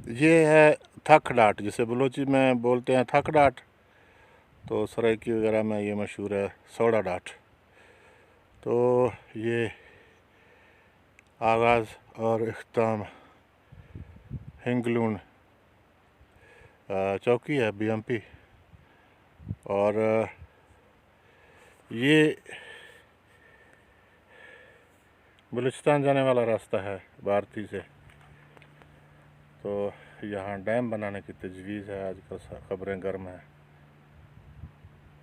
ये है थक डाट, जिसे बलोची में बोलते हैं थक डाट, तो सराइकी वगैरह में ये मशहूर है सोडा डाट। तो ये आगाज़ और इख्ताम हिंगलून चौकी है BMP, और ये बलूचिस्तान जाने वाला रास्ता है भारती से। तो यहाँ डैम बनाने की तजवीज़ है, आजकल खबरें गर्म हैं,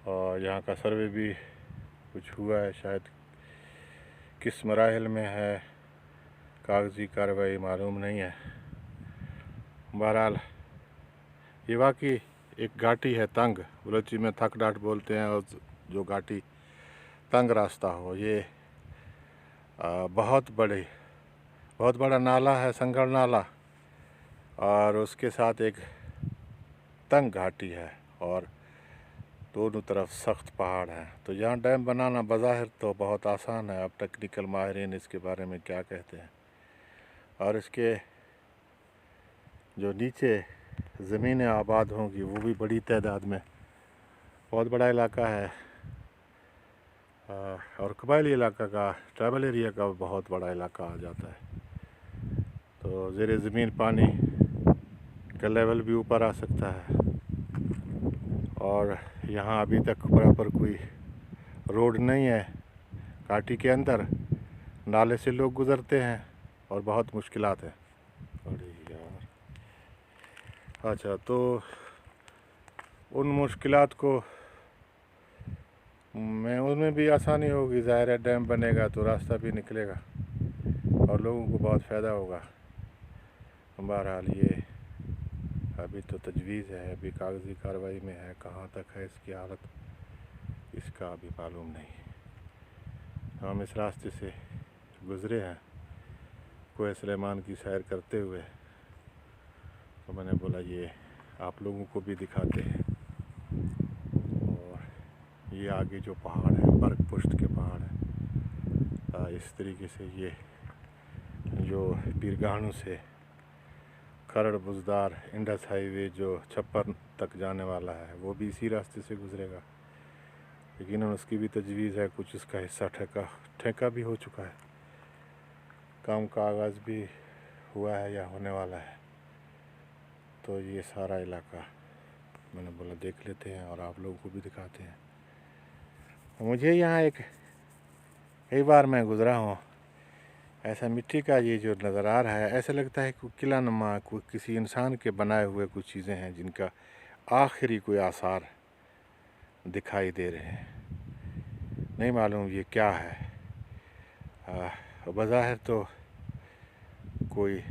और यहाँ का सर्वे भी कुछ हुआ है, शायद किस मराहिल में है, कागज़ी कार्रवाई मालूम नहीं है। बहरहाल ये वाकई एक घाटी है तंग, बलोची में थक डाट बोलते हैं, और जो घाटी तंग रास्ता हो, ये बहुत बड़ा नाला है, संगड़ नाला, और उसके साथ एक तंग घाटी है, और दोनों तरफ सख्त पहाड़ हैं। तो यहाँ डैम बनाना बज़ाहिर तो बहुत आसान है, अब टेक्निकल माहिरीन इसके बारे में क्या कहते हैं। और इसके जो नीचे ज़मीनें आबाद होंगी वो भी बड़ी तादाद में, बहुत बड़ा इलाका है, और कबायली इलाका का, ट्राइबल एरिया का बहुत बड़ा इलाका आ जाता है। तो ज़ेरे ज़मीन पानी का लेवल भी ऊपर आ सकता है, और यहाँ अभी तक बराबर कोई रोड नहीं है। घाटी के अंदर नाले से लोग गुज़रते हैं और बहुत मुश्किलात हैं। अरे यार, अच्छा, तो उन मुश्किलात को उनमें भी आसानी होगी, ज़ाहिर है डैम बनेगा तो रास्ता भी निकलेगा और लोगों को बहुत फ़ायदा होगा। बहरहाल ये अभी तो तजवीज़ है, अभी कागज़ी कार्रवाई में है, कहाँ तक है इसकी हालत इसका अभी मालूम नहीं। हम इस रास्ते से गुज़रे हैं कोहे सुलेमान की सैर करते हुए, तो मैंने बोला ये आप लोगों को भी दिखाते हैं। और ये आगे जो पहाड़ है, बर्ग पुश्त के पहाड़ हैं, इस तरीके से ये जो पीरगानों से खरड़ बुज़दार इंडस हाईवे जो छप्पर तक जाने वाला है, वो भी इसी रास्ते से गुज़रेगा। लेकिन उसकी भी तजवीज़ है, कुछ इसका हिस्सा ठेका भी हो चुका है, काम का आगाज़ भी हुआ है या होने वाला है। तो ये सारा इलाका मैंने बोला देख लेते हैं और आप लोगों को भी दिखाते हैं। मुझे यहाँ कई बार मैं गुज़रा हूँ, ऐसा मिट्टी का ये जो नज़र आ रहा है, ऐसा लगता है कि किला नुमा कोई किसी इंसान के बनाए हुए कुछ चीज़ें हैं जिनका आखिरी कोई आसार दिखाई दे रहे हैं। नहीं मालूम ये क्या है, बज़ाहिर तो कोई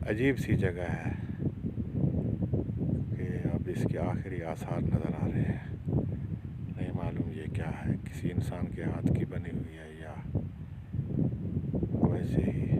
अजीब सी जगह है कि अब इसके आखिरी आसार नज़र आ रहे हैं। नहीं मालूम ये क्या है, किसी इंसान के हाथ की बनी हुई है या वैसे ही